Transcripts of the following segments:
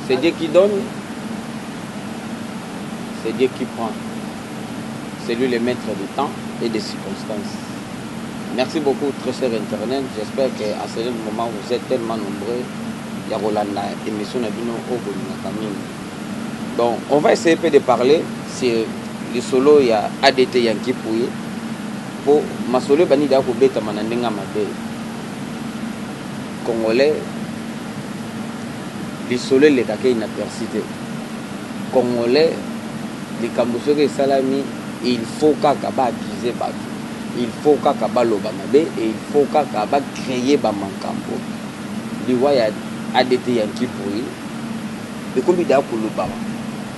C'est Dieu qui donne, c'est Dieu qui prend. C'est lui le maître du temps et des circonstances. Merci beaucoup, très cher Internet. J'espère qu'à ce moment, vous êtes tellement nombreux. Il y a Rolanda, émission Nabino Obo. Donc, on va essayer de parler sur les solos. Il y a ADT Yankee Pouye. Pour ma solo, il y a Beta Manandenga Mabe. Congolais, les solos, les caquets inapercité. Congolais, les Cambousseurs et Salami, il faut qu'Akaba accuser Batou. Il faut qu'Akaba Lobamabe et il faut qu'Akaba créer Bamankampo. Il y a ADT Yankee Pouye. Et comme il y a Koulobama.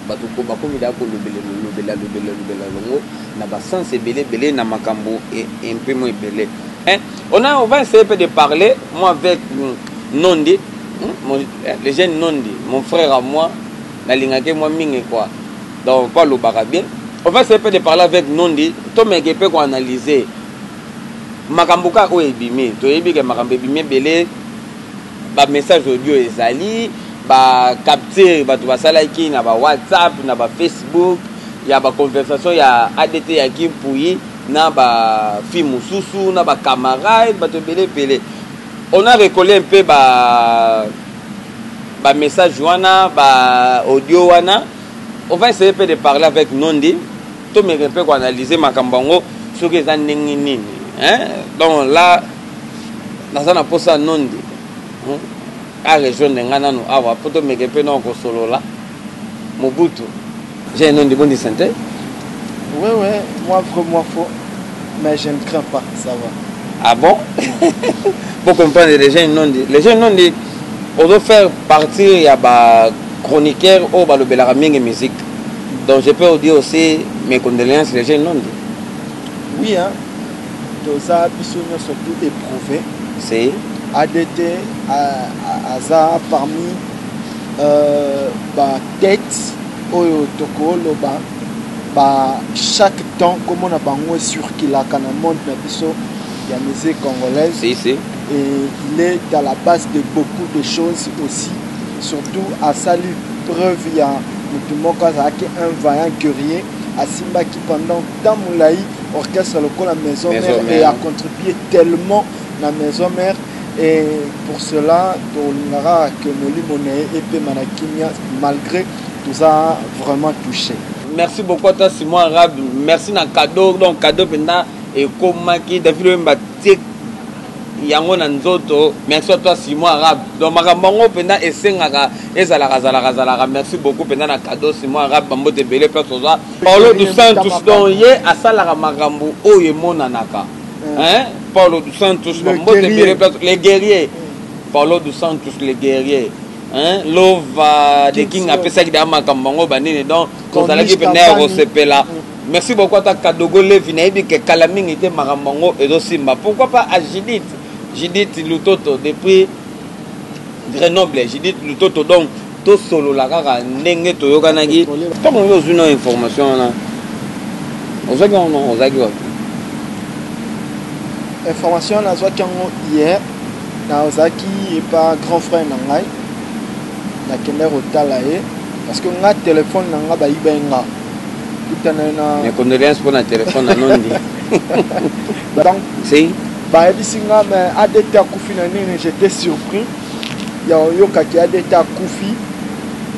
Bato ko bakomi da ko lobela longo na ba sens belé na makambo et un peu moins belé. On va essayer de parler moi avec Nondi, le jeune Nondi, mon frère à moi, na lingake moi mingi quoi. Donc pas le barabien. On va essayer de parler avec Nondi, to meke pe ko analyser makambo ka o ebimi, to yebi ke makambo ebimi belé ba message audio ezali ba capture ba to basala ki na ba WhatsApp na ba Facebook ya ba conversation ya ADT ya Kimpuyi na ba film susu na ba camarade ba to belé on a recollé un peu ba message wana ba audio wana. On va essayer de parler avec Nondi to me un peu ko analyser makambango sur que ça ndingi nini donc là dans un posa Nondi à région de Nganano, awa poto mekepe non ko solo là Mobutu. J'ai un nom de bonne santé. Ouais, moi vraiment faux, mais je ne crains pas, ça va. Ah bon? Pour comprendre les gens non dit. Les gens non dit, on doit faire partir il y a ba chroniqueur au ba le belaraming musique. Donc je peux vous dire aussi mes condoléances les gens non dit. Oui hein. Donc ça bisogno surtout éprouvé. C'est ADT Aza parmi tête oyo tokolo chaque temps comme on a bango sur qu'il a dans le monde na biso ya musique congolaise. Si. Et il est à la base de beaucoup de choses aussi, surtout à salut preuve il y a Mutumoka qui un vaillant guerrier à Simba qui pendant tant moulaï orchestre local la maison mère et a contribué tellement la maison mère. Et pour cela, on aura que et Manakimia, malgré tout ça, vraiment touché. Merci beaucoup à toi, Simon Arabe. Merci dans le cadeau. Donc, cadeau, et comme qui David Mbatik, Yango Nanzoto. Merci à toi, Simon Arabe. Donc, Marabango, Penda, et Sengara, et Zalaga. Merci beaucoup, Penda, dans le cadeau, Simon Arabe, Bambo de Belé, Paulo dos Santos, donc, yé, à Salara Marambo, Oye Monanaka. Paulo dos Santos, les guerriers. Paulo dos Santos, les guerriers. Love de King a fait ça qui dama kambango banini donc vous allez qui venir au CP là. Merci beaucoup à ta Kadogo Levinaibi que Kalaming était Maramongo et aussi pourquoi pas à Judith Lutoto depuis Grenoble Judith Lutoto donc tout solo la kaka ndenge to yokanaki comme on a une information là. Ozaki information na zwa kango hier na Ozaki et pas grand frère nangai na kender otala ye parce que nga téléphone nanga ba ibenga tutana na mes condoléances pour la téléphone na nondi donc si ba ebisinga mais ADT akufi na nini j'étais surpris ya yoka ki ADT akufi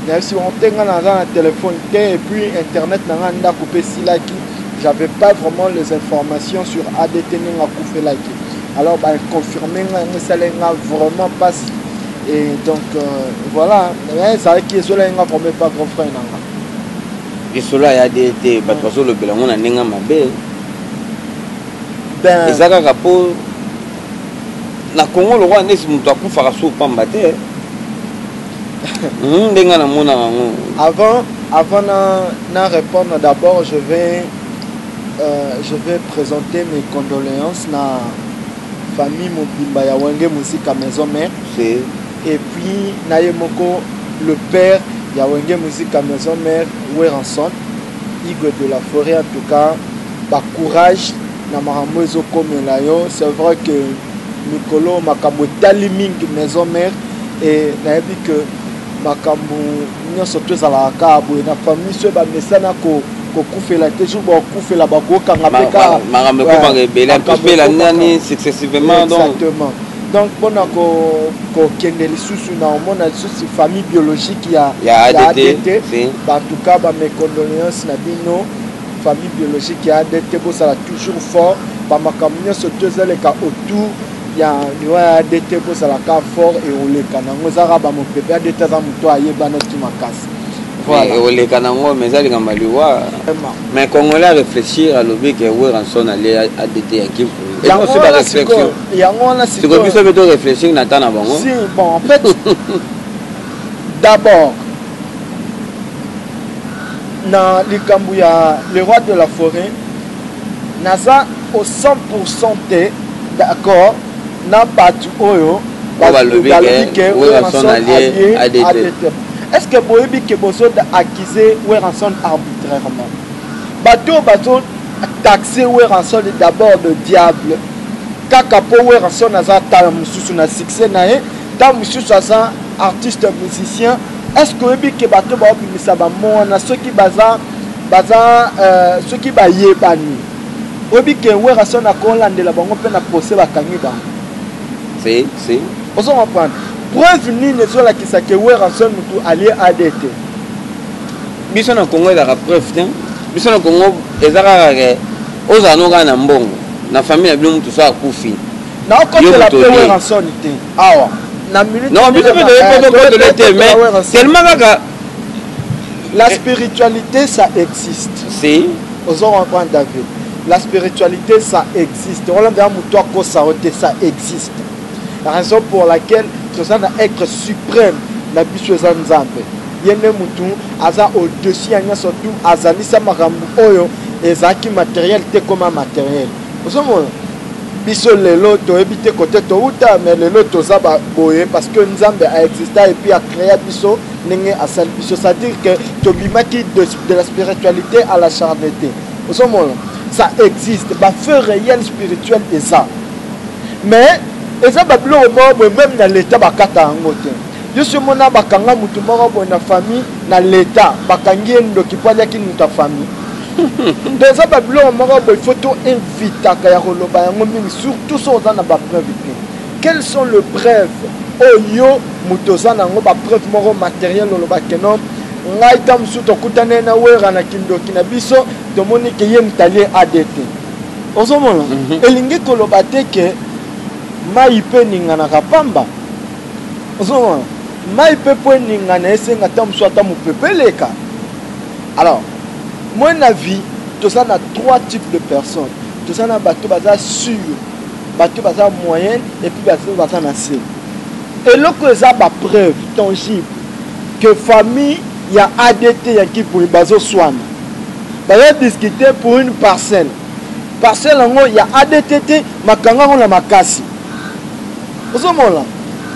na si on tenga na téléphone et puis internet nanga nda coupé silaki j'avais pas vraiment les informations sur ADT nanga akufi laki alors bah confirmer nga salenga vraiment pas. Et donc voilà, ça qui est cela n'a formé pas grand frère nanga. Et cela y a des parce que le bilan na ninga mabe. Ben ezaka kapo na Congo le roi nesi mutu akufa so pamba te. Ndenga na mona ngo. Avant na répondre d'abord je vais présenter mes condoléances na famille Mobimba ya Wenge Musique à maison mère. C'est et puis Nayemoko le père Yawenge Musique à maison mère Weranson Igwe de la forêt en tout cas bah courage na maramozo comme layo c'est vrai que Mikolo Makabo Taliming maison mère et nayebi que makambo nyonso tozalaka boye na famille so bamesana kokufela te jour bakufela bakokanga peka makambo ekobanga ebele apepela nani successivement exactement donc mpona kokende lisusu na omona lisusu famille biologique ya ADT bantuka bamecondoléance na bino famille biologique ya ADT bosala toujours fort bamakambo nyonso tozaleka autour ya liwa ya ADT bozalaka fort et oleka nango ezaka bamopepe ADT aza moto ayebana ti makasi voilà oleka nango mais ezalingamba liwa mais congolais réfléchir alobi ke Weranson ali ADT ya kivu yango wana réflexion yango wana siko biso beto réfléchir na ta na bango si bon en fait d'abord na likambu ya le roi de la forêt naza au 100% te d'accord na batu oyo balobi ke Weranson allié ADT. Est-ce que boyebi ke bozo accuser Weranson arbitrairement bato taxer Weranson d'abord de diable kaka po Weranson aza tala mususu na succès na ye ta mususu aza artiste musicien. Est-ce que boyebi ke bato baobimisa bamona soki baza soki bayebani oyebi ke Weranson akolandela bango mpe na procès bakangi bango si ozo comprendre preuve nini ezolakisa ke Weranson mutu allié ADT biso na Congo ezaka preuve te biso na Congo ezaka ke ozala noka na mbongo na famille na bino mutu so akufi na okotela pe Weranson te awa na minute non biso pe de te mais tellement kaka la spiritualité ça existe si ozo comprendre David la spiritualité ça existe on l'a mutu akosa ote ça existe. La raison pour laquelle nous allons être suprême na biso eza nzambe yene mutu aza au-dessus ya surtout azalisa makambo oyo ezaki matériel te comme matériel osomona biso lelo toyebi te côté touta mais lelo toza boye parce que nzambe a existé et puis a créé biso ndenge asali biso c'est-à-dire que tobimaki de la spiritualité à la charnalité osomona ça existe ba feu réel spirituel et ça mais eza babiloko moko boye même na l'état bakata yango te biso mona bakanga mutu moko boye na famille na l'état bakangi ye ndoki po aliaki mutu ya famille donc eza babiloko moko boye faut to invitaka ya koloba yango mingi surtout so oza na bapreuve te quelles sont les preuves oyo mutu oza nango bapreuve moko matériel olobake no ngai ta mosusu tokutane na wera na kindoki na biso tomoni ke ye mutalie ADT ozomona elingi koloba te ke mai pe ninganaka pamba ozomona mai pe po ningana esenga ta mosusu ata mopepe eleka. Alors moi na vie toza na trois types de personnes toza na bato baza sûr bato baza moyenne et puis bato baza na se eloko eza bapreuve tangible que famille ya ADT ya kipui bazoswana bazodiscuter pour une parcelle yango ya ADT te makanga ngo na makasi osomona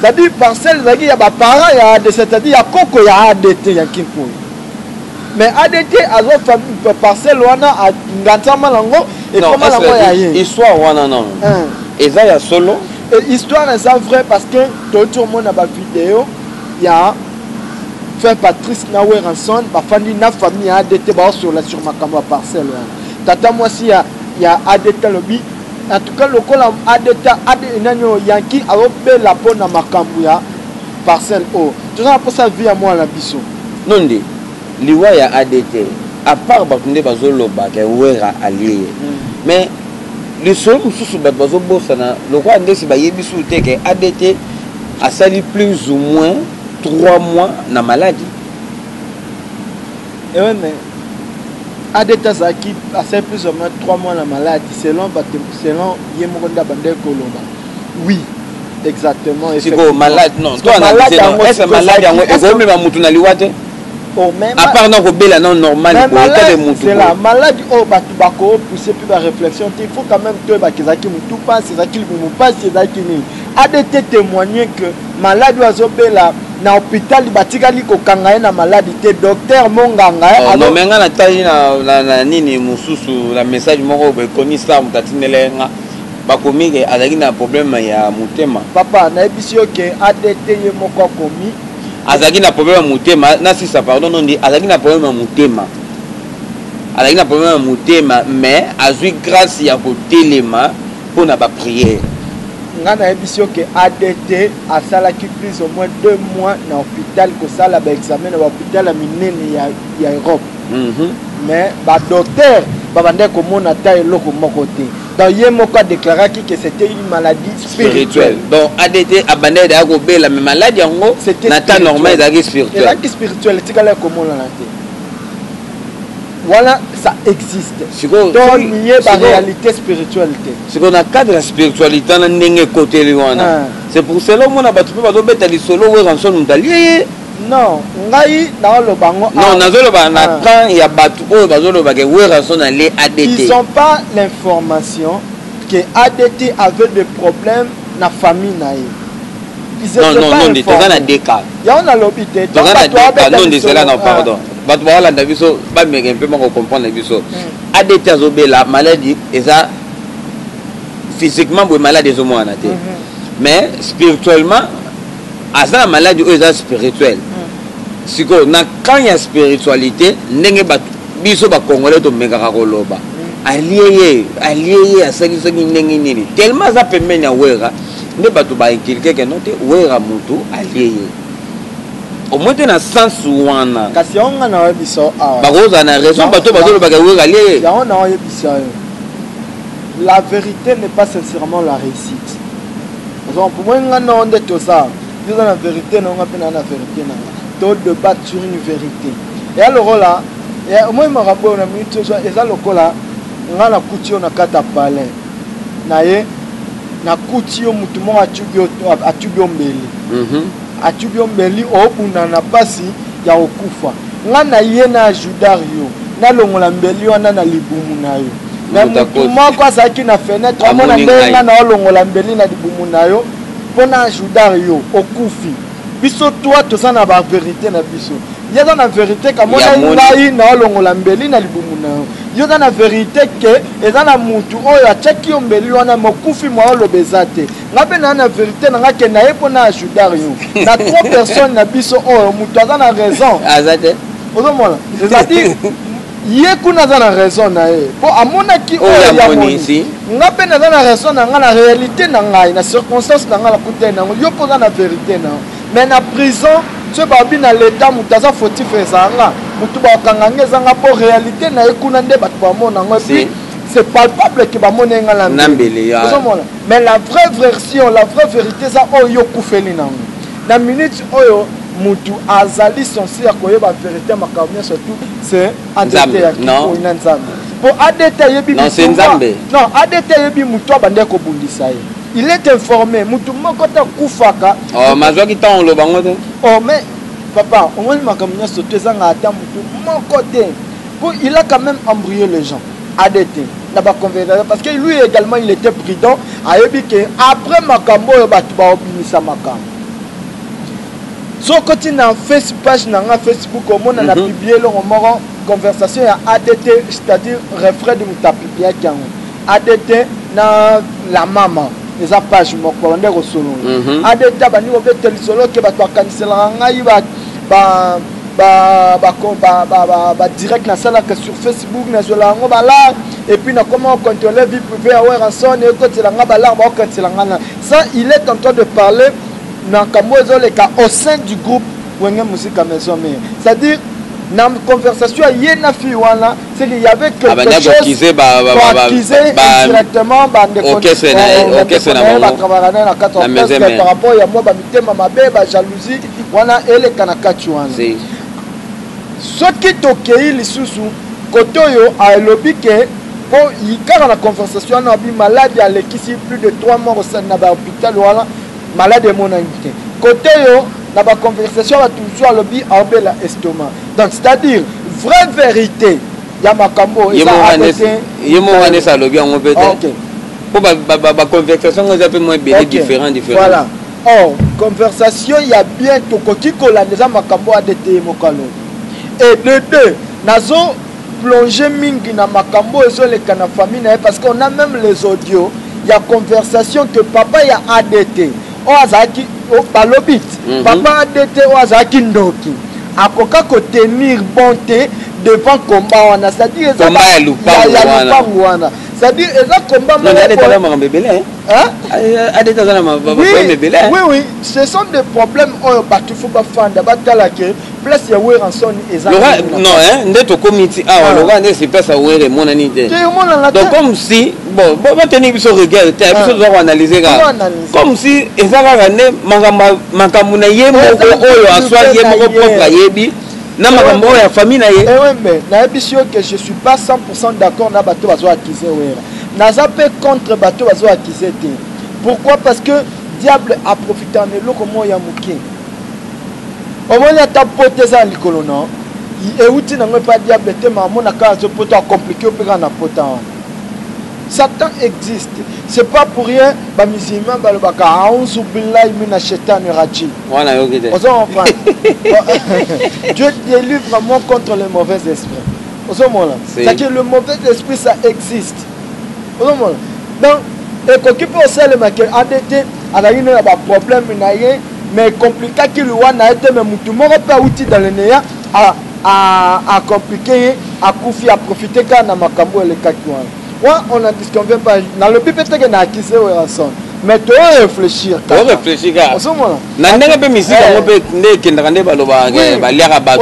c'est-à-dire parcelle ezalaki ya baparent ya ADT c'est-à-dire ya koko ya ADT ya kipui mais ADT azo famille parcelle wana nganzama nango ekoma nango ya ye histoire wana non eza ya solo histoire eza vrai parce que tout le monde a ba vidéo ya frère Patrice na Weranson bafandi na famille ya ADT ba sur makambo ya parcelle wana tata mwasi ya ADT lobi en tout cas lokola ADT nani yanki alobela pona makambo ya parcelle o tozana pour sa vie à moi na biso nondi liwa ya ADT à part bakunde bazoloba ke wera allié mais le seul mususu bato bazobosana lokwa ndesi bayebi su te ke ADT asali plus ou moins 3 mois na maladie. Et ouais, mais ADT Zaki a fait plus ou moins 3 mois na maladie selon Yemoronda Bandel Kolomba. Oui, exactement. C'est quoi malade? Non, toi est-ce que malade est même à Moutouna Liwate? À part non, Robela non normal. C'est la maladie. Oh, Batubako, pousser plus la réflexion. Il faut quand même que Bakizaki Moutou passe, c'est Zaki Moupasse, c'est Zaki Ni. ADT témoigner que malade Oazobela. Na hôpital batikali ko kanga na maladie docteur monganga alors menga na tayi na nini mususu la message moko be konisa mutatindelenga bakomi azaki na problème ya mutema papa na ebisio ke ADT ye moko komi azaki na problème mutema na sisa pardon non dit azaki na problème mutema azaki na problème mutema mais azui grâce ya kotelema pour na ba prière ngana ebisio que ADT a salaki plus au moins 2 mois na hôpital ko sala ba examen na hôpital ya minene ya Europe mais ba docteur babande ko mona ta eloko moko te donc ye moko a déclaré que c'était une maladie spirituelle donc ADT abandé da ko bela mais maladie yango na ta normal da spirituelle la spirituelle tikala ko mona na te voilà ça existe donc il y a la réalité spirituelle c'est qu'on a cadre la spiritualité na ndenge côté liwana c'est pour cela mona batu pe bazo beta li solo we ranson mutalié non ngai na lo bango non nazolo ba na kan ya batu o bazolo ba ke we ranson na les ADT ils ont pas l'information que ADT avait des problèmes na famille na non non c'est na déca ya on a l'hôpital donc non c'est là non pardon bato balanda biso ba mege mpe moko comprendre biso ADT azobela maladie eza physiquement bo malade ezomwana te mais spirituellement asa maladie eza spirituelle siko na quand ya spiritualité ndenge bato biso ba congolais to mekaka koloba allié asali ndenge nini tellement za pembeni ya wera nde bato ba inculquer que non te wera mutu allié au moins dans sens wana kasi on na webiso bakoza na raison bato bazolo bakawera lié ya on na webiso la vérité n'est pas sincèrement la réussite donc pour moi ngana onde to ça dis la vérité non ngapena na vérité na to débat sur une vérité et alors là et au moins makambo na minute so eza lokola ngana kutio na kata palais na ye na kutio mutu mo atubio mbeli atubio mbeli obuna na pasi ya okufa ngana ye na judario na longola mbeli wana na libumu nayo na mutu moko asaki na fenêtre amona ndenga na olongola mbeli na libumu nayo pona judario okufi biso toi toza na ba vérité na biso yaza na vérité kamona ngai na olongola mbeli na libumu nayo yoza na vérité ke eza na mutu oyo achaki ombeli wana mokufi mwa olobeza te ngabe na vérité na ngake na ye pona judario na 3 personnes na biso oyo mutu aza na raison azate ozomona c'est-à-dire ye kuna aza na raison na ye po amonaki oyo ya monisi ngabe na na raison na nga na réalité na ngai na circonstance na nga la kute na yo poza na vérité na mais na prison ce babi na l'état mutu aza fautif ezanga mutu bakanganga ezanga po réalité na ye kuna nde bato bamona ngo puis c'est palpable que bamona nga la mbele ozomona mais la vraie version la vraie vérité za oyo kufeli nango na minute oyo mutu azali censé akoyeba vérité makambo surtout c'est ADT ya kikoina nzambe po ADT yebi non c'est nzambe non ADT yebi mutu abande ko bundisa ye il est informé mutu moko ta kufaka oh mazwaki tant lo bango te oh mais papa on va makambo surtout ezanga ata mutu moko te pour il a quand même embrouillé les gens ADT na ba conversation parce que lui également il était prudent ayebi que après makambo yo batu ba obimisa makambo so côté na Facebook na Facebook au monde na publier le moro conversation ya ADT c'est-à-dire refrain de mutapipia kango ADT na la maman les page moko bande ko solo ADT bani obetel solo ke ba kanisela ngai ba direct na sala que sur Facebook na zola ngo bala et puis na comment contrôler vie privée à rançon et côté la ngaba ba côté la ngana ça il est en train de parler au sein du groupe Wenge Musique Maison Mère. C'est-à-dire, dans la conversation, il y a une fille, c'est qu'il y avait quelque chose qui indirectement par rapport à moi, ma jalousie, elle est kanakachuan. Ce qui est ok, les sous-sous, côté à l'objet, il y a la conversation, on a eu malade, il y a plus de 3 morts au sein de l'hôpital. Malade de mon invité. Côté yo, dans la conversation, on va toujours lobby en bel estomac. Donc, c'est-à-dire, vraie vérité, il y a ma cambo. Il y a ça lobby en bel. Ok. Pour la conversation, on a un peu moins différent. Voilà. Or, conversation, il y a bien tout côté que la déjà ma cambo a été mokalo. Et de deux, nazo plonger mingi na makambo et sur les canaux famille parce qu'on a même les audios. Il y a conversation que papa y a ADT. o azaki balobit papa ADT o azaki ndoki akoka ko tenir bonté devant combat wana, c'est-à-dire combat ya lupango wana, c'est-à-dire eza combat non ADT la ma bébé hein ADT la ma bébé oui ce sont des problèmes oyo batu faut ba fanda batala ke place ya Weranson eza non hein ndeto committee Laurent ne c'est pas ça were monani de donc comme si bon ba tenir biso regard te biso doit analyser comme si ezaka ne makambo na ye moko oyo aswa ye moko propre yebi na makambo ya famille na ye mais na ebisio que je suis pas 100% d'accord na bato bazo accuser Wera naza pe contre bato bazo accuser te. Pourquoi? Parce que diable a profité en eloko mo ya muke omoni ata pote za likolo non euti na ngwe pa diable te mamona ka zo poto a compliqué opeka na pota wana. Satan existe. C'est pas pour rien ba musulman balobaka a'udhu billahi minash shaitani rajim. Voilà, OK. Dieu délivre moi contre les mauvais esprits. C'est que le mauvais esprit ça existe. Donc et qu'on peut aussi le marquer ADT a eu un problème mais compliqué qu'il wana été mais mutu moko pa outil dans le néa à compliquer à Koufi à profiter quand na makambo le kakwana. Moi, on a disconvient pas. Dans le but, peut-être qu'on a acquis Weranson. Mais tu dois réfléchir. Tu dois réfléchir. En ce moment-là. Nandega pe misi on peut ne kendrande baloba ba liara bato.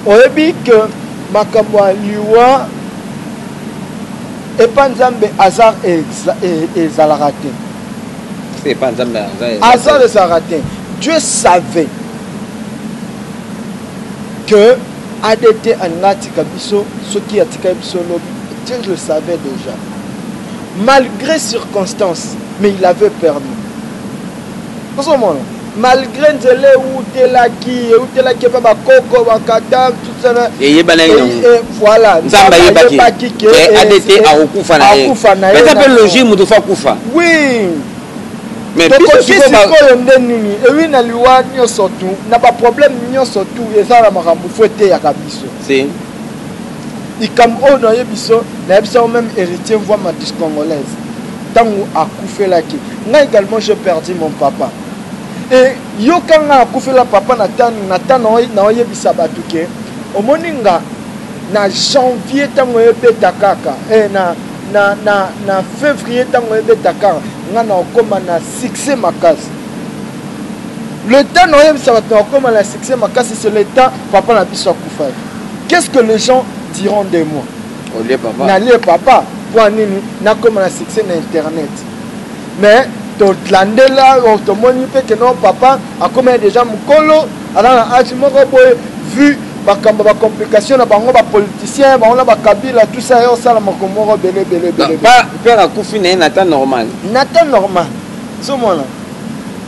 Oyebi que makambo liwa et pas nzambe hasard et zalarate. C'est pas nzambe hasard et zalarate. Dieu savait que ADT anati kabiso soki atika biso lobi. Dieu le savait déjà. Malgré circonstances, mais il avait perdu. En ce moment, malgré Nzele ou Telaki, Baba Koko, Bakata, tout ça. Et voilà. Nzamba yebaki. Et ADT a okufa na ye. Mais ça peut loger mutufa kufa. Oui. Mais biso sikoyo ndenini ewi na liwa nyonso tu na ba problème nyonso tu ezala makambo fouete ya kabiso. Si. Ikam o na yebiso na yebiso même héritier voix ma congolaise. Tango akufelaki. Nga également j'ai perdu mon papa. Et yo kanga akufela papa na yebisa batuke. Omoninga na janvier tango yebeta kaka. Na février tango yebeta kaka. Nga na okoma na succès makasi. Le temps na yebisa batu okoma na succès makasi c'est le temps papa na biso akufa. Qu'est-ce que les gens diront de moi? Olé papa. N'allez papa. Pour nini na comme la succès na internet. Mais to tlande là to moni pe que non papa a comme déjà mukolo ala ati moko boy vu ba kamba ba complication na bango ba politicien ba on ba kabila tout ça yo sala moko moko belé. Pas faire kufi na nata normal. Nata normal. So mona.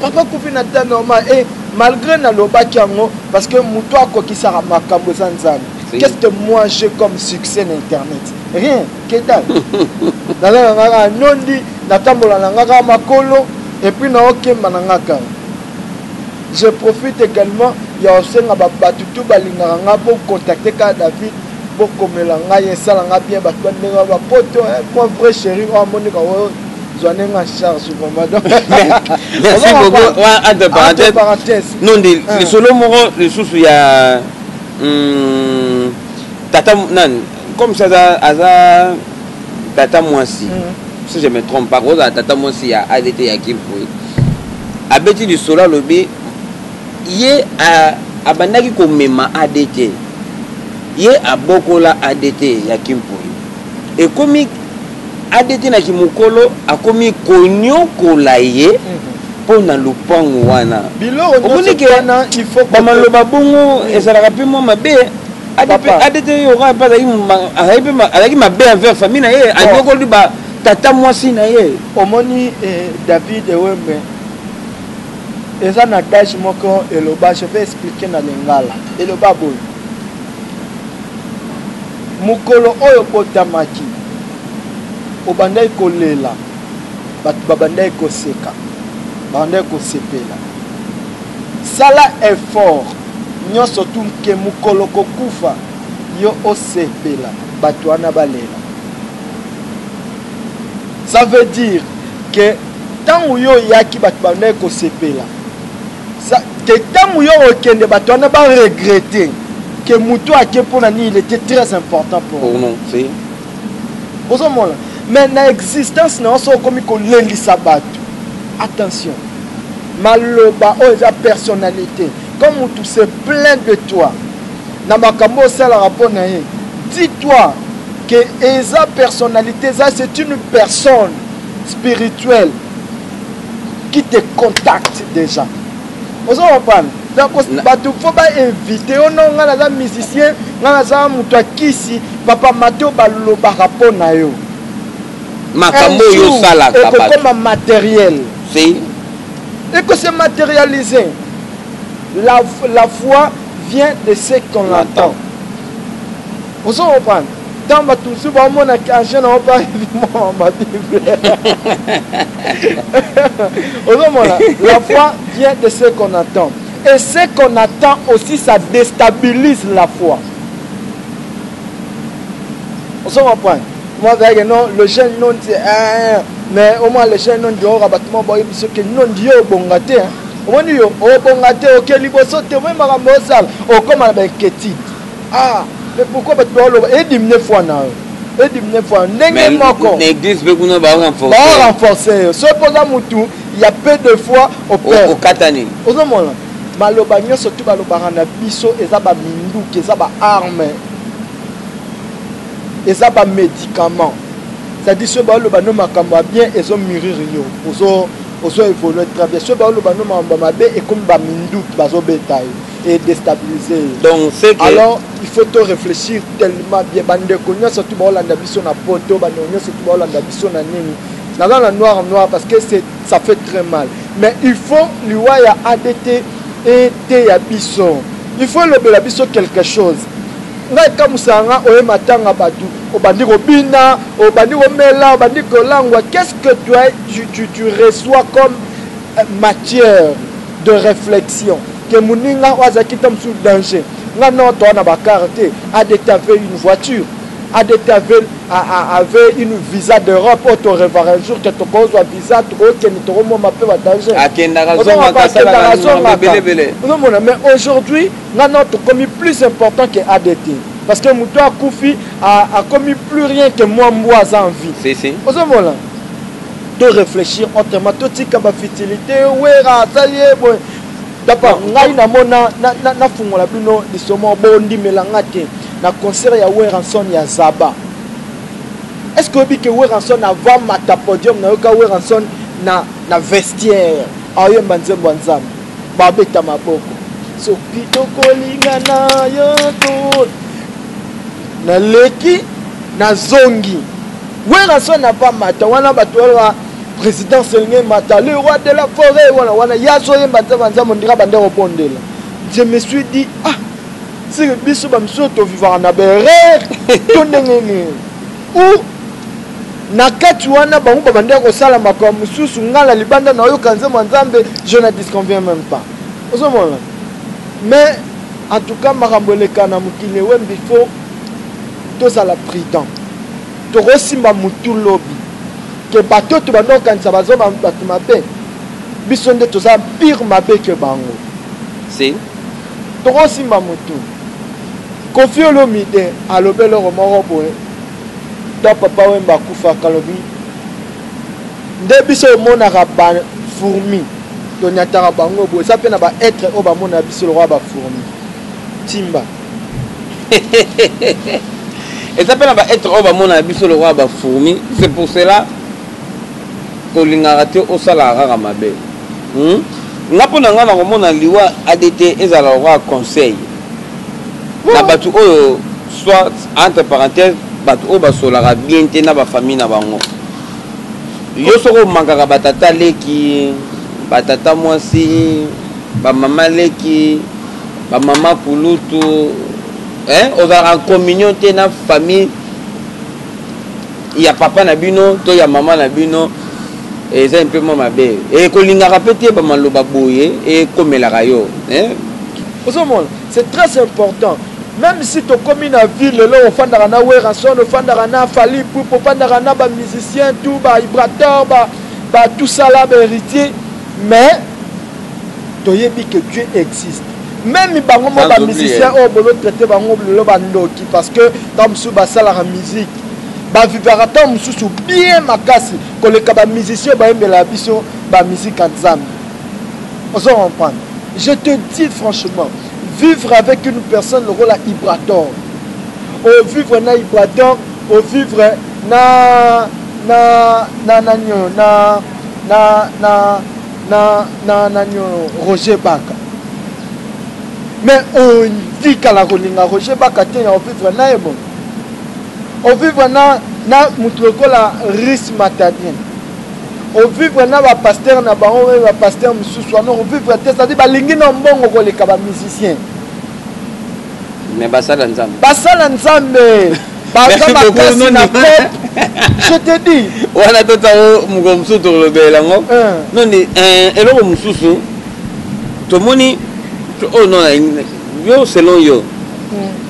Papa kufi nata normal et malgré na lobaki yango parce que muto akokisa makambo sanzana. Qu'est-ce que moi j'ai comme succès sur internet? Rien, que dalle. Je profite également, il y a aussi pour contacter David pour bien mon vrai chéri, merci beaucoup. Parenthèse. Non, les solo moro, les sous il y a tata nan comme ça aza tata Mwasi si je me trompe pas gros tata Mwasi ya ADT ya Kimpoui abeti du sola lobi ye a bandaki ko mema ADT ye abokola ADT ya Kimpoui et comme ADT na kimukolo akomi konyo kola ye pona lupango wana biloko wana il faut ba maloba bongo ezalaka pe mo mabe ADT yora pas avec ma belle envers famille na ye anyokoli ba tata Mwasi na ye omoni David Ewembe eza na tâche moko eloba je vais expliquer na lingala eloba boy mukolo oyo botamaki obandai kolela batu babandai koseka bandai kosepela sala effort nyonso tu ke mukolo kokufa yo osepela batu wana balela. Ça veut dire que tant où yo yaki bato bana ko sepela ça que tant où yo okende bato na ba regretter que mutu ake pona ni il était très important pour nous c'est bozomona mais na existence na so komi ko lendisa bato attention maloba o eza personnalité comme tu se plaint de toi na makambo sala rapport na ye dis-toi que eza personnalité ça c'est une personne spirituelle qui te contacte déjà vous comprenez donc bato faut ba inviter on nga na musicien nga na mutu akisi papa Mateo baloba rapport na yo makambo yo sala ka comme matériel si et que c'est matérialisé. La foi vient de ce qu'on entend. Vous comprenez? Dans ma tout sur mon occasion, on va évidemment ma Bible. La foi vient de ce qu'on entend. Et ce qu'on attend aussi, ça déstabilise la foi. Vous comprenez? Moi, non, le jeune non, mais au moins le jeune non dit au rabattement, parce que non dit au bongaté. Au moins, au bongaté, au kéliboso, te même à Mosal, au comme à la kétite. Ah, mais pourquoi tu dois et diminuer fois na et diminuer fois n'est encore. L'église veut qu'on va renforcer. Va renforcer. Ce posant mutu, il y a peu de fois au père. Au katani. Au moment là, maloba nyo surtout maloba na biso ezaba mindu, ezaba arme. Et ça va médicament. C'est-à-dire que le bano makamba bien et ont mûrir yo. Ozo évoluer très bien. Ce bano makamba bien et comme ba mindu bazo bétail et déstabiliser. Donc c'est que alors il faut te réfléchir tellement bien bande konya surtout ba Hollande biso na poto ba nyo surtout ba Hollande biso na nini. Dans la noir parce que ça fait très mal. Mais il faut lui ya ADT et te ya biso. Il faut le bela biso quelque chose. Ngai musanga oye matanga batu obandi robina obandi omela obandi kolangwa qu'est-ce que tu reçois comme matière de réflexion que muninga wazaki tom sous danger nga non to na bakarte ADT avait une voiture ADT avait une visa d'Europe auto revoir un jour que to cause un visa trop que ni to mo mape ba danger akenda raison mais aujourd'hui nga non to commis plus important que ADT parce que Moutoua Koufi a commis plus rien que moi en vie. Si. Au moment de réfléchir autrement, tout ce qui est futilité, ça y est, bon. D'abord, na mona na fungola bino lisomo bondi melangate na concert ya Weranson ya Zaba. Est-ce que bi que Weranson avant mata podium na yoka Weranson na vestiaire aye banzembo nzambe babeta maboko so pitoko lingana yo to na leki na zongi Weranson na pas mata wana batwala président Selnge mata le roi de la forêt wana yazo yemba nzambe mondira bande rebondela. Je me suis dit ah si biso ba msoto vivre na berre to ndengene ou na kati wana bango babande ko sala makambo mususu ngala libanda na yo kanze nzambe je ne disconviens même pas. Osomona mais en tout cas makambo le kana mukile wembi faut tous à la prudent to rosimba mutu lobby que bateau to bando kanisa bazo batu mabe biso nde to za pire mabe que bango si to rosimba mutu Kofi Olomide alobelo romoro boye da papa wemba kufa kalobi nde biso mona ba fourmi to nyatara bango boye ça pe na ba être o ba mona biso le roi ba fourmi timba et ça peut être au bas mon abisso le roi ba fourmi c'est pour cela que l'ingaraté au salaire à mabe nga pona nga na komona liwa ADT ezala roi conseil na batu oyo soit entre parenthèses batu o ba solara bien te na ba famille na bango yo soko mangaka batata leki batata mwasi ba mama leki ba mama pulutu on a en communion te na famille il y a papa na bino to ya maman na bino et c'est un peu moi mabe et ko linga répéter ba maloba boye et komela rayo c'est très important même si to commune na ville là on fandara na Weranson on fandara na Fali pour fandara na ba musicien tout ba vibrateur ba tout ça là héritier mais toyebi que Dieu existe même bango mo ba musicien o bolo traiter bango le bandoki parce que tam sou ba sala la musique ba vivra tam sou bien makasi ko le ka ba musicien ba embela biso ba musique ensemble on se comprend. Je te dis franchement, vivre avec une personne le rôle à Ibrator au vivre na Ibrator au vivre na Roger Baka mais on dit qu'à la Roger Baka tient au vivre na ebo au vivre na mutloko la risque matadien au vivre na ba pasteur na ba pasteur mususu na au vivre c'est-à-dire ba lingi na mbongo ko le ka ba musicien mais basala nzambe je te dis wana tota mugo mususu to lobela ngo noni eloko mususu to moni oh non yo selon yo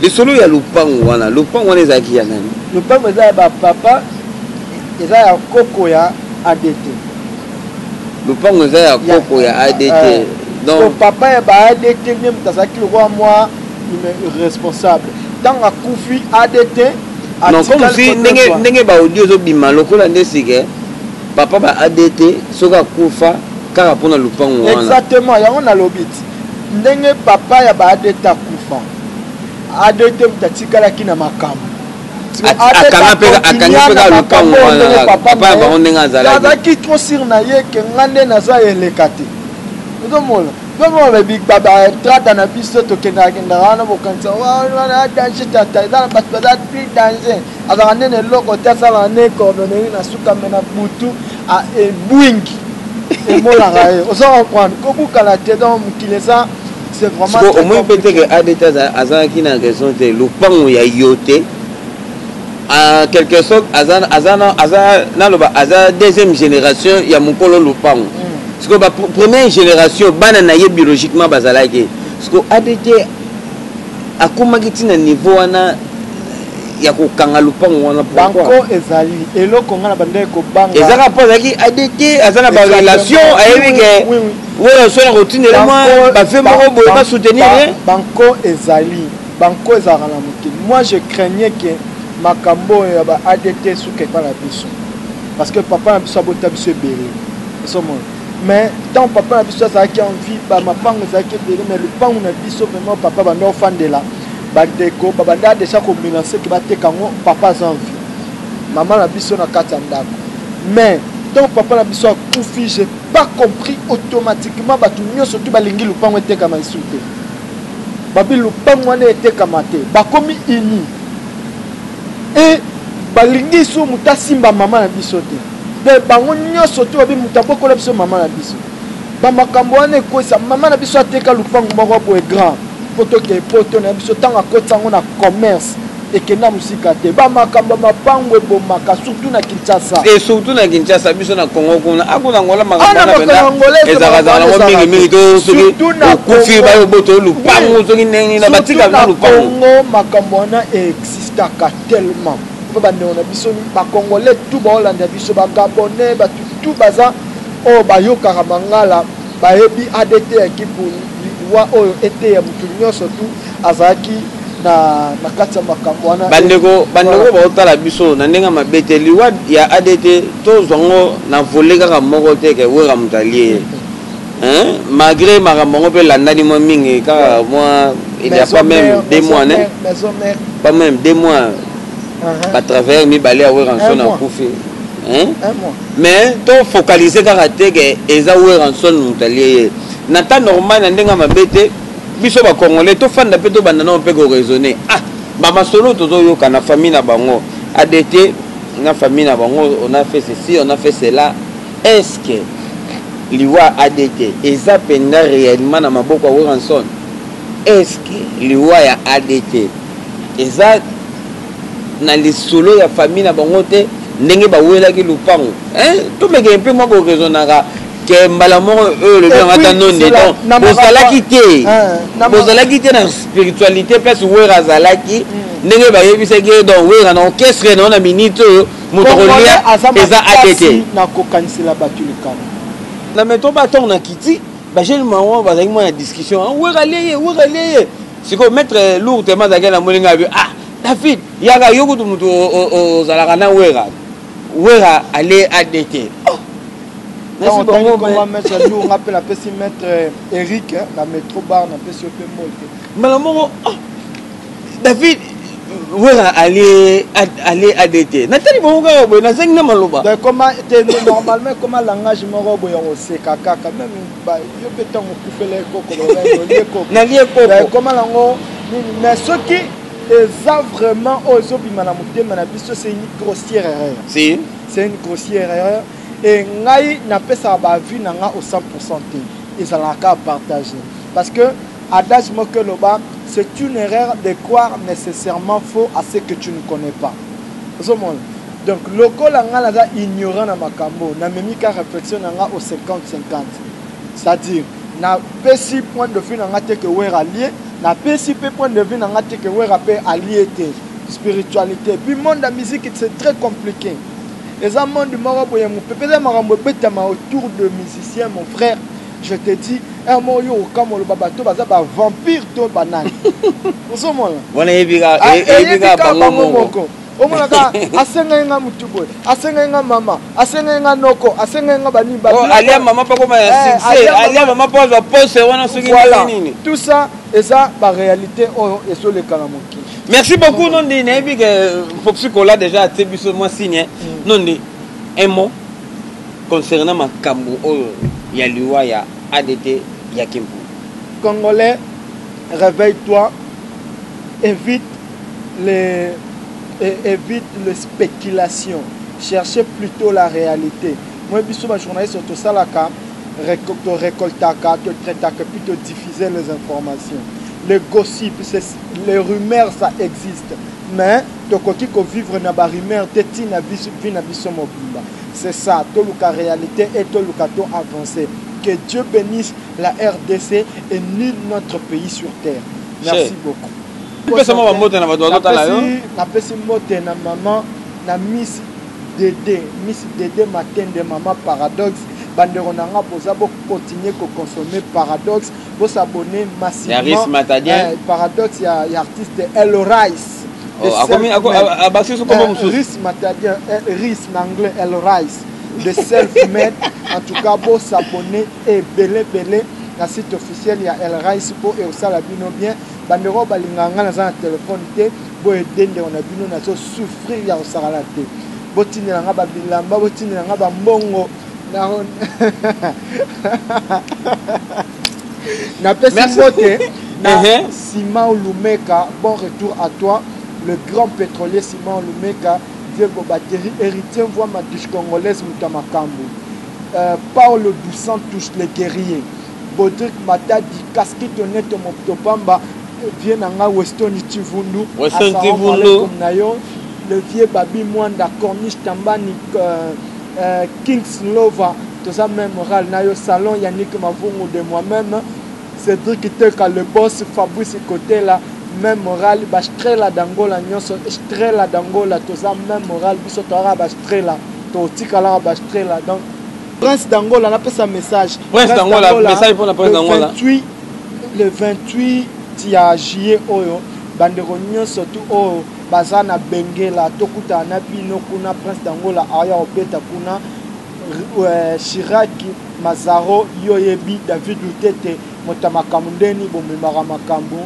le solo ya lupango wana ezaki ya nani lupango eza ba papa eza ya koko ya ADT lupango eza ya koko ya ADT donc papa ya ba ADT même tazaki le roi moi responsable dans la Koufi ADT non comme si ndenge ba audio zo bima lokola ndesike papa ba ADT soka kufa kaka pona lupango wana exactement ya on a lobit ndenge papa ya ba ADT kufa ADT mtatikala kina makamu akanga peka lupango wana papa ya ba ndenge azala azaki trop sur na ye ke ngande naza elekate ndomona comment le big baba trata na biso to kenda wana bokanza wana danger tata dans parce que ça plus danger alors nene loko tasa la ne coordonner na suka mena butu a buingi et mola rae on s'en comprendre kobu kala te donc kilesa c'est vraiment au moins peut-être que ADT azaki na raison te lupango ya yote en quelque sorte azana naloba aza deuxième génération ya mukolo lupango. Parce que la première génération, banana biologiquement bazalaki. Parce que ADT a commencé à niveau ya ko kangalupango wana banko ezali eloko ngana bande ko banga ezaka pozaki ADT azana ba relation ayebike wala sona routine le moi ba fait moko boye ba soutenir banko ezali ezaka na mokili. Moi je craignais que makambo ya ba ADT suke pa la biso parce que papa na biso abota biso ebele somo mais tant papa na biso azalaki envie ba mapango ezalaki ebele mais le pango na biso vraiment papa banda ofandela bandeko babanda déjà komelancer ke bateka ngo papa aza envie maman na biso na kati ya ndako mais donc papa na biso akufi j'ai pas compris automatiquement bato nyonso tu balingi lupango etekama isu te babi lupango wana etekama te bakomi ini et balingi so mutu asimba mama na biso te de bango nyonso te babi mutu abokola biso mama na biso bamakambo wana ekwesa mama na biso ateka lupango moko boye grand poto ke poto na biso tanga kotango na commerce et que na musika te bamakambo mapango ebomaka surtout na Kinshasa et surtout na Kinshasa biso na Congo kuna akuna ngola makambo na benda ezakazana ngo mingi to soki okufi ba boto lupango soki nengi na batika na lupango Congo makambo na existaka tellement bande on a biso ba congolais tout ba hollandais biso ba gabonais ba tout baza o ba yoka mangala ba yebi ADT équipe wa oyo ete ya mutu nyonso tu azaki na kati ya makambo wana bandeko baotala biso na ndenge mabete liwa ya ADT tozwango na volet kaka moko te ke wera mutalie malgré makambo ngo pe landani mo mingi kaka moi il y a pas même 2 mois né pas même 2 mois à travers mi balé à wera son na kufi mais to focaliser kaka te ke eza wera son mutalie na ta normal na ndenge mabete biso ba congolais to fanda pe to banda na pe ko raisonner ba masolo to yoka na famille na bango ADT na famille na bango on a fait ceci on a fait cela est-ce que liwa ADT eza penda réellement na maboko wa ranson est-ce que liwa ya ADT eza na lisolo ya famille na bango te ndenge ba wela ki lupango to meke mpe moko raisonnera que malamoro le bien attendons donc bozalaki te na spiritualité place wera zalaki ndenge bayebisaki donc wera na orchestre na minute moto kolia eza ADT na kokanisela bato likama na meto baton na kiti bajeli maman bazaki mwa discussion wera leye siko maître lourd tellement zaki na molinga bi David yaka yokutu mutu ozalaka na wera ale ADT on va mettre lourd on appelle apesi maître Eric na métro bar na pesi ope molte malamongo David wera ale ADT natali bonga boy na zingi na maloba donc comment normalement comment langage moko boy on sait kaka même ba yo beton ko kufele koko na lié koko comment lango mais ce qui est vraiment ozobima na mutema na biso c'est une grossière erreur si c'est une grossière erreur et ngai na pesa ba vie na nga au 100% et ça la ka partager parce que adage moko loba c'est une erreur de croire nécessairement faux à ce que tu ne connais pas. Donc, le col a ignorant na makambo, na memi ka réflexion nga au 50-50. C'est-à-dire, na pesi point de vue nga te que wera allié, na pesi point de vue nga te que wera pe allié spiritualité. Puis monde de musique c'est très compliqué. Les amants du marabout ya mupepeza marambo betama autour de musiciens mon frère. Je te dis, un mot yo comme le babato baza ba vampire to banane. Osomona. Wana ebiga bango moko. Omonaka asenga nga mutubo, asenga nga mama, asenga nga noko, asenga nga bani ba. Oh alia mama pa koma succès, alia mama pa za pose wana soki nini. Tout ça et ça ba réalité et sur le karamoki. Merci beaucoup non dit ebiga Popsicola déjà attebiso moi signe. Non dit un mot concernant makambo ya liwa ya ADT ya Kimpu. Congolais, réveille-toi, évite les spéculations, cherchez plutôt la réalité. Moi, je suis journaliste sur ça, tu récoltes, tu traites, puis tu diffuser les informations. Les gossips, les rumeurs, ça existe. Mais tu peux vivre dans les rumeurs, tu c'est ça, tout le réalité et tout le avancé. Que Dieu bénisse la RDC et nul notre pays sur terre. Merci beaucoup. Napesi mote na maman na Miss Dédé matin de maman Paradoxe bandero nanga boza bo continuer ko consommer Paradoxe bo s'abonner massivement Paradoxe ya artiste El Rice Rice Matadien Rice en anglais El Rice de self-made en tout cas bo s'abonner et belé na site officiel ya El Rice pour et ça la bino bien bandero balinganga na za téléphone te bo edende on a bino na so souffrir ya osala te botinela nga ba bilamba botinela nga ba mbongo na na pesi mote na Simon Lumeka bon retour à toi le grand pétrolier Simon Lumeka Diego Bateri héritier voix ma touche congolaise mutamakambo Paul Doucent touche les guerriers Bodrik Matadi casquette honnête Moptopamba vient nga Weston Tivundu nayo le vieux Babi Mwanda Corniche Tambani Kings Lova tout ça même moral nayo salon Yannick Mavungu de moi-même Cédric Teka le boss Fabrice côté là même moral bastrela dangola nyonso strela dangola tout ça même moral biso tara bastrela to tikala bastrela donc Prince d'Angola n'a pas sa message. Prince d'Angola, message pour la Prince d'Angola. Le 28 juillet, bandero surtout au bazana Benguela, tokuta na bino kuna Prince d'Angola aya obeta kuna Chiraki Mazaro Yoyebi David Lutete Motamakamundeni bomemara makambu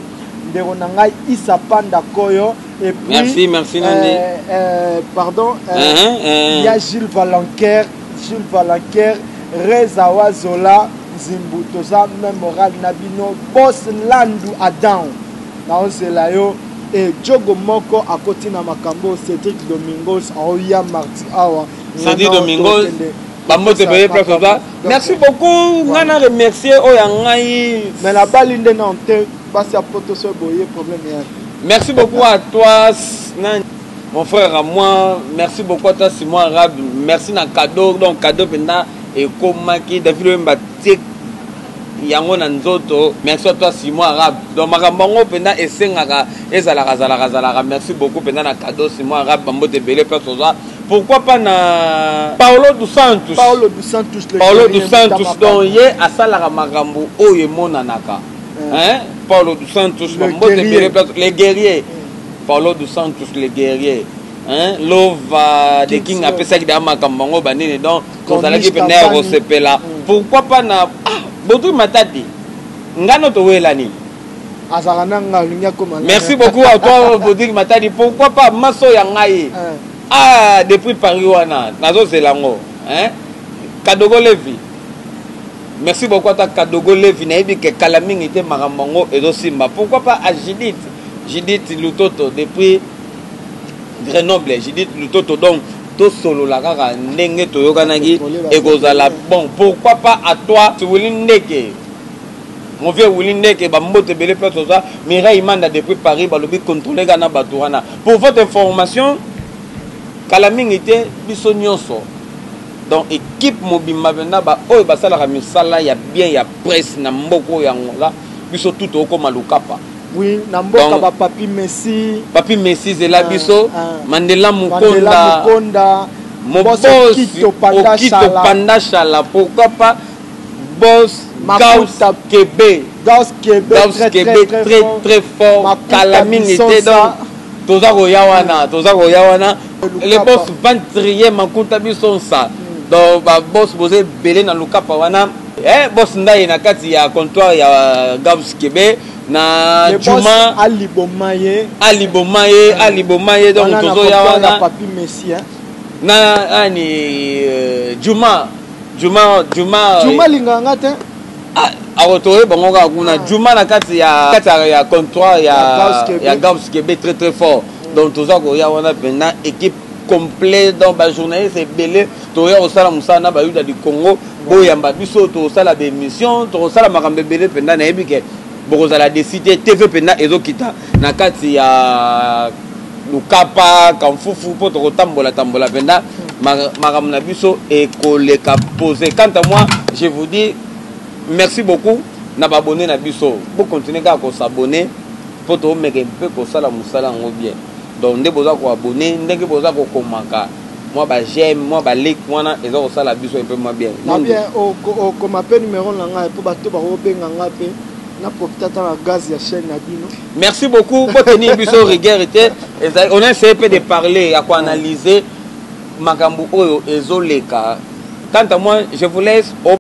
ndero nangai Issa Panda Koyo et puis merci Nandi. Pardon il y a Gilles Valanquer, Reza Wazola, Zimbutoza, Memoral Nabino, Boss Landu Adam, Naoselayo, et Diogo Moko à côté na Makambo, Cédric Domingos, Aoya Marti Awa. Cédric Domingos, merci beaucoup, on a remercié Oyangai. Mais la balle est dans le temps, passe à Potoso Boye, problème. Merci beaucoup à toi, mon frère, à moi, merci beaucoup à toi, Simon Arabe. Merci na cadeau, donc cadeau pendant et comme qui David Mbatik yango na nzoto. Merci à toi Simon Arabe. Donc makambango penda esengaka ezalaka. Merci beaucoup penda na cadeau Simon Arabe bambo de belé place aux. Pourquoi pas na Paulo dos Santos. Paulo dos Santos donc ye asalaka makambo oyo monanaka. Hein? Paulo dos Santos bambo de belé place les guerriers. Paulo dos Santos les guerriers. Hein? Lova de King a pesaki da makambango banene donc kozalaki pena rosepela. Pourquoi pas na Botou Matadi ngano to welani. Merci beaucoup à toi Botou Matadi. Pourquoi pas Maso Yangai. Ah, depuis Paris wana nazo zelango hein Kadogo Levi. Merci beaucoup à ta Kadogo Levi na yebi ke Kalamingi était makambango ezo simba. Pourquoi pas à Judith Lutoto depuis Grenoble. Judith Lutoto donc to solo la kaka ndenge to yokanaki ekozala bon. Pourquoi pas à toi tu voulais ndeke mon vieux voulait ndeke ba mbote belé place ça Mireille Manda depuis Paris ba lobi contrôler gana batuana. Pour votre information Kalamingi était biso nyonso donc équipe mobimba benda ba oyo basala ka misala ya bien ya presse na mboko ya ngola biso tout okoma lukapa. Oui, Namboka ba Papi Messi zela biso Mandela Mukonda boss Okito Panda Chala. Pourquoi pas boss Gauss Kebe très fort. Kalamingi était donc toza royawana les boss ventrier makuta biso ça donc ba boss bosé belé na lukapa wana boss ndai na kati ya comptoir ya Gauss Kebe na Juma Ali Bomaye donc tozo ya wana Papi Messi na ani Juma linganga te arotoye bango ka kuna Juma na kati ya comptoir ya Gauss Kebe très fort donc tozo ko ya wana pena équipe complet dans ba journaliste belé to ya osala musana ba yuda du Congo boyamba biso to osala ba émission to osala makambe belé pena na ebike bokozala décider TV pena ezokita na kati ya lukapa kamfufu po to tambola pena makambo na biso ekoleka poser. Quant à moi je vous dis merci beaucoup na ba abonné na biso pour continuer à s'abonner po to meke mpe ko sala musala ngo bien donc ndé boza ko abonner ndenge boza ko komaka moi ba j'aime moi ba like wana ezo ko sala biso un peu moins bien na bien o ko m'appelle numéro na ngai po bato ba ko benga ngape na profiter ta gaz ya chaîne na bino. Merci beaucoup pour tenir biso rigueur était on a essayé de parler à quoi analyser makambo oyo ezoleka. Quant à moi je vous laisse